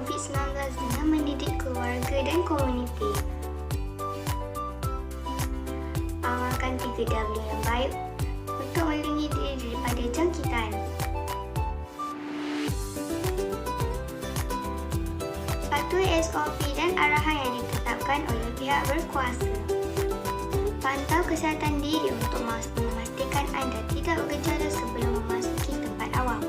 COVID-19 dengan mendidik keluarga dan komuniti. Amalkan 3W yang baik untuk melindungi diri daripada jangkitan. Patuhi SOP dan arahan yang ditetapkan oleh pihak berkuasa. Pantau kesihatan diri untuk memastikan anda tidak bergejala sebelum memasuki tempat awam.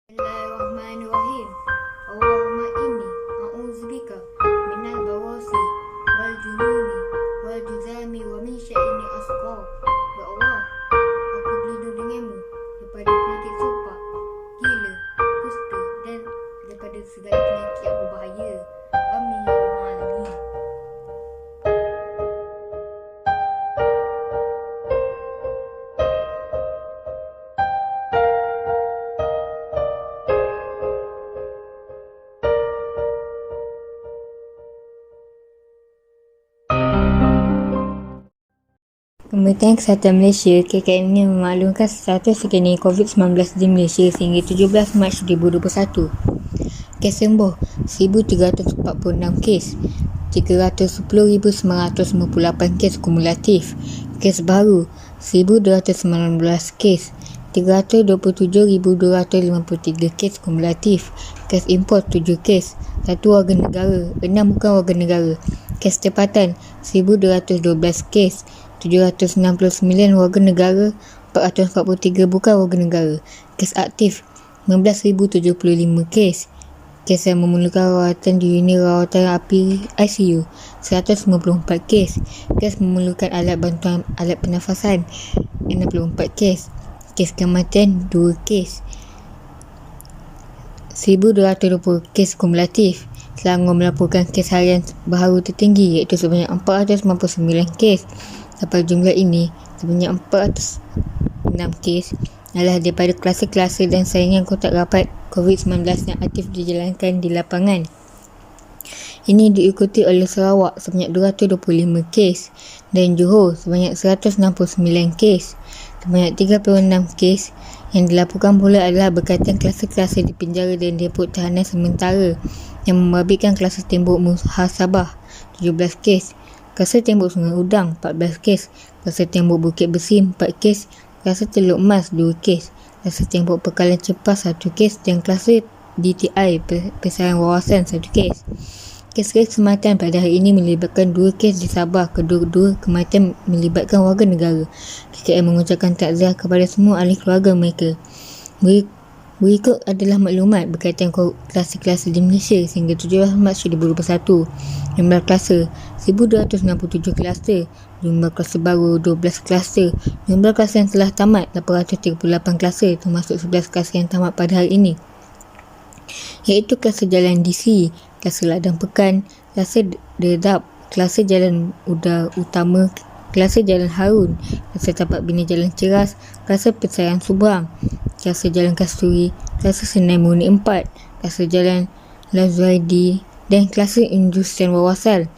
Bismillahirrahmanirrahim. Allahumma inni a'udzubika minal bawasi wal jununi wal juzami wa min syai'in asqa. Ya Allah, aku berlindung denganmu daripada penyakit sopak, gila, kusta dan daripada segala penyakit yang berbahaya. Amin ya rabbal alamin. Kementerian Kesihatan Malaysia KKM ini memaklumkan status skening COVID-19 di Malaysia sehingga 17 Mac 2021. Kes sembuh 1,346 kes, 310,958 kes kumulatif. Kes baru 1,219 kes, 327,253 kes kumulatif. Kes import 7 kes, 1 warga negara, 6 bukan warga negara. Kes tempatan 1,212 kes, 769 warga negara, 443 bukan warga negara. Kes aktif 19,075 kes. Kes yang memerlukan rawatan di unit rawatan api ICU 194 kes. Kes memerlukan alat bantuan alat pernafasan 64 kes. Kes kematian 2 kes. 1,220 kes kumulatif. Selangor melaporkan kes harian baharu tertinggi iaitu sebanyak 499 kes. Sampai jumlah ini, sebanyak 406 kes adalah daripada klase-klase dan saingan kontak rapat COVID-19 yang aktif dijalankan di lapangan. Ini diikuti oleh Sarawak sebanyak 225 kes dan Johor sebanyak 169 kes. Sebanyak 36 kes yang dilaporkan pula adalah berkaitan klase-klase di penjara dan depot tahanan sementara yang membabitkan klase tembok muhasabah 17 kes. Klase tembok Sungai Udang 14 kes, klase tembok Bukit Besi 4 kes, klase Teluk Mas 2 kes, klase tembok Pekalan Cepas 1 kes dan klase DTI Pesaran Wawasan 1 kes. Kes-kes kematian pada hari ini melibatkan 2 kes di Sabah, kedua-dua kematian melibatkan warga negara. KKM mengucapkan takziah kepada semua ahli keluarga mereka. Berikut adalah maklumat berkaitan klase-klase di Malaysia sehingga 17 Mac 2021. Jumlah klase 1,267 klase, jumlah klase baru 12 klase, jumlah klase yang telah tamat 838 klase termasuk 11 klase yang tamat pada hari ini, iaitu klase jalan DC, klase ladang pekan, klase dedap, klase jalan udara utama, klase jalan Harun, klase tapak bina jalan Ceras, klase Pesaran Subrang, klase jalan Kasturi, klase Senai Murni 4, klase jalan Lazuaidi dan klase Industrian Wawasan.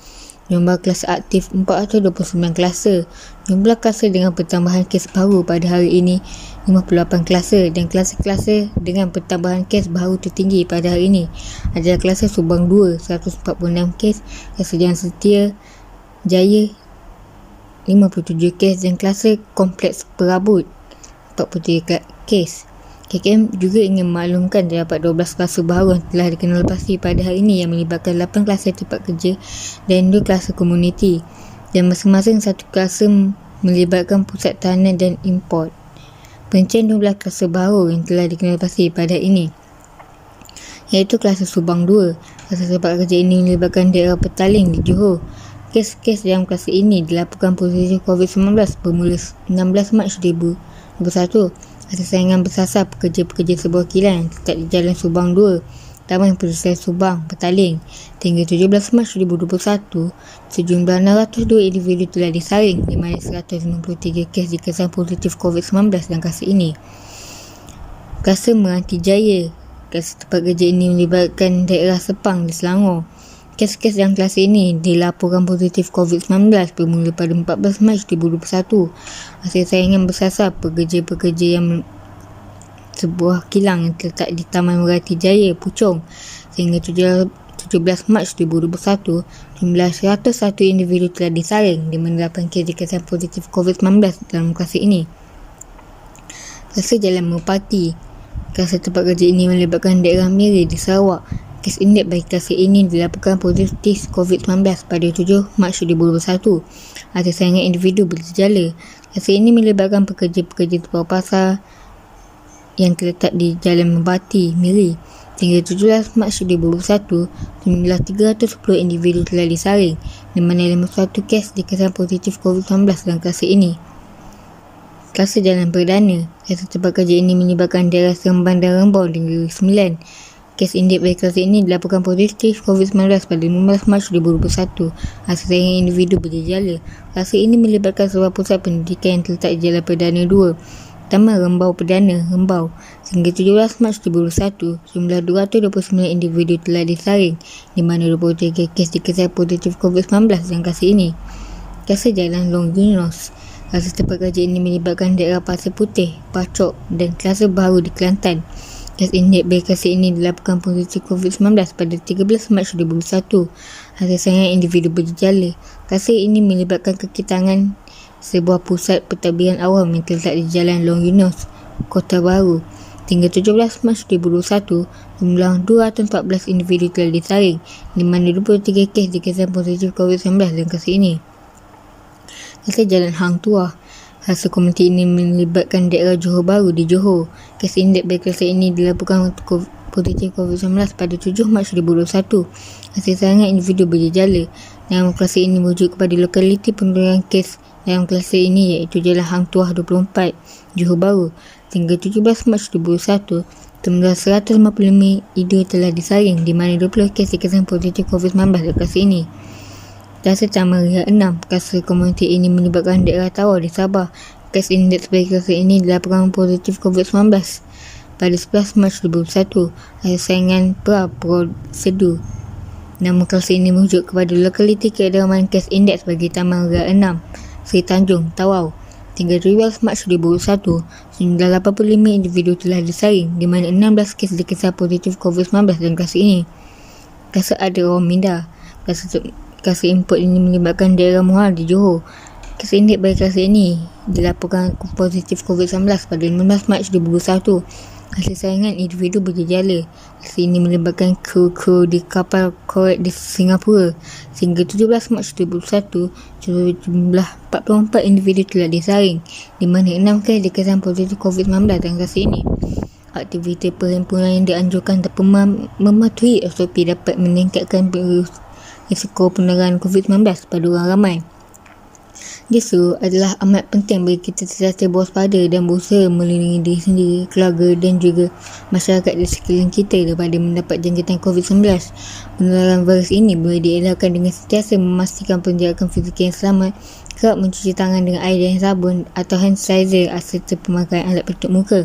Jumlah klase aktif 429 klase. Jumlah klase dengan pertambahan kes baru pada hari ini 58 klase dan klase-klase dengan pertambahan kes baru tertinggi pada hari ini adalah klase Subang 2 146 kes, klase Jalan Setia Jaya 57 kes dan klase Kompleks Perabot 43 kes. KKM juga ingin memaklumkan terdapat 12 klase baru yang telah dikenal pasti pada hari ini yang melibatkan 8 klase tempat kerja dan 2 klase komuniti dan masing-masing satu klase melibatkan pusat tahanan dan import. Pencen 12 klase baru yang telah dikenal pasti pada hari ini iaitu klase Subang 2. Klase tempat kerja ini melibatkan daerah Petaling di Johor. Kes-kes dalam klase ini dilaporkan posisi COVID-19 bermula 16 Mac 2021. Saingan bersasar pekerja-pekerja sebuah kilang yang terletak di Jalan Subang 2 Taman Perisian Subang, Petaling. Hingga 17 Mac 2021, sejumlah 602 individu telah disaring, di mana 193 kes dikesan positif COVID-19 dalam kes ini. Kelase Meranti Jaya. Kes tempat kerja ini melibatkan daerah Sepang di Selangor. Kes-kes dalam kelase ini dilaporkan positif COVID-19 bermula pada 14 Mac 2021. Hasil saringan bersasar pekerja-pekerja yang sebuah kilang yang terletak di Taman Meranti Jaya, Puchong. Sehingga 17 Mac 2021, jumlah 101 individu telah disaring, di mana 8 kes dikesan positif COVID-19 dalam kelase ini. Kelase Jalan Merpati. Kelase tempat kerja ini melibatkan daerah Miri di Sarawak. Kes indeks bagi kelase ini dilaporkan positif COVID-19 pada 7 Mac 2021. Hasil saringan individu bergejala. Kelase ini melibatkan pekerja-pekerja sebuah pasar yang terletak di Jalan Merpati, Miri. Hingga 17 Mac 2021, jumlah 310 individu telah disaring, di mana 51 kes dikesan positif COVID-19 dalam kelase ini. Kelase Jalan Perdana. Kelase tempat kerja ini melibatkan daerah Seremban dan Rembau di Negeri Sembilan. Kes indeks bagi kelase ini dilaporkan positif COVID-19 pada 15 Mac 2021. Hasil saringan individu bergejala. Kelase ini melibatkan sebuah pusat pendidikan yang terletak di Jalan Perdana 2, Taman Rembau Perdana, Rembau. Sehingga 17 Mac 2021, jumlah 229 individu telah disaring, di mana 23 kes dikesan positif COVID-19 dalam kelase ini. Kelase Jalan Long Yunos. Kelase tempat kerja ini melibatkan daerah Pasir Putih, Pacok dan Kelase Baru di Kelantan. Kes indeks bagi kelase ini dilaporkan positif COVID-19 pada 13 Mac 2021. Hasil saringan individu bergejala. Kelase ini melibatkan kaki tangan sebuah pusat pentadbiran awam yang terletak di Jalan Long Yunos, Kota Baru. Hingga 17 Mac 2021, jumlah 214 individu telah disaring, di mana 23 kes dikesan positif COVID-19 dalam kelase ini. Kelase Jalan Hang Tuah. Kelase komuniti ini melibatkan daerah Johor Bahru di Johor. Kes indeks bagi kelase ini dilaporkan positif COVID-19 pada 7 Mac 2021. Hasil saringan individu bergejala. Nama kelase ini merujuk kepada lokaliti penurunan kes dalam kelase ini, iaitu Jalan Hang Tuah 24, Johor Bahru. Hingga 17 Mac 2021, jumlah 155 individu telah disaring, di mana 20 kes dikesan positif COVID-19 dalam kelase ini. Kelase Taman Ria 6. Kelase komuniti ini melibatkan daerah Tawau di Sabah. Kes indeks bagi kelase ini dilaporkan positif COVID-19 pada 11 Mac 2021. Hasil saringan prosedur. Nama kelase ini merujuk kepada lokaliti keedaman kes indeks bagi Taman Ria 6, Seri Tanjung, Tawau. Hingga 17 Mac 2021, jumlah 85 individu telah disaring, di mana 16 kes dikesan positif COVID-19 dalam kelase ini. Kelase Adro Minda. Kelase import ini melibatkan daerah Muar di Johor. Kes indeks bagi kelase ini dilaporkan positif COVID-19 pada 15 Mac 2021. Hasil saringan individu bergejala. Kelase ini melibatkan kru di kapal korek di Singapura. Sehingga 17 Mac 2021, jumlah 44 individu telah disaring, di mana 6 kes dikesan positif COVID-19 dalam kelase ini. Aktiviti perhimpunan yang dianjurkan tanpa mematuhi SOP dapat meningkatkan risiko penularan COVID-19 pada orang ramai. Justru adalah amat penting bagi kita sentiasa berwaspada dan berusaha melindungi diri sendiri, keluarga dan juga masyarakat di sekeliling kita daripada mendapat jangkitan COVID-19. Penularan virus ini boleh dielakkan dengan sentiasa memastikan penjarakan fizikal yang selamat, kerap mencuci tangan dengan air dan sabun atau hand sanitizer serta pemakaian alat pelitup muka.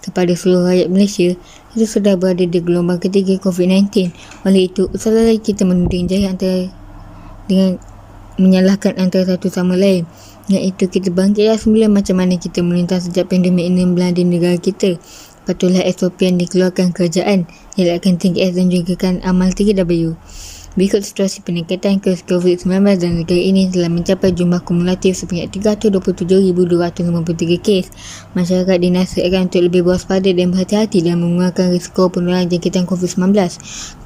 Kepada seluruh rakyat Malaysia, kita sudah berada di gelombang ketiga COVID-19. Oleh itu, usahalah kita menuding jaya dengan menyalahkan antara satu sama lain, iaitu kita bangkitlah semula macam mana kita melintas sejak pandemik ini melanda negara kita. Patuhlah SOP yang dikeluarkan kerajaan, elakkan 3S dan juga amal 3W. Berikut situasi peningkatan kes COVID-19 dalam negara ini telah mencapai jumlah kumulatif sebanyak 327,253 kes. Masyarakat dinasihatkan untuk lebih berwaspada dan berhati-hati dalam mengurangkan risiko penularan jangkitan COVID-19.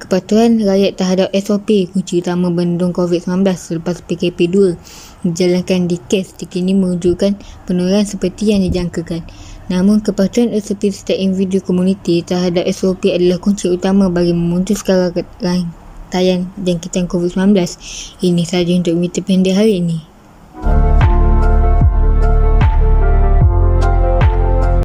Kepatuhan rakyat terhadap SOP kunci utama bendung COVID-19 selepas PKP 2 dijalankan di kes kini menunjukkan penularan seperti yang dijangkakan. Namun, kepatuhan SOP setiap individu komuniti terhadap SOP adalah kunci utama bagi memutuskan rangkaian jangkitan COVID-19. Ini sahaja untuk berita pendek hari ini.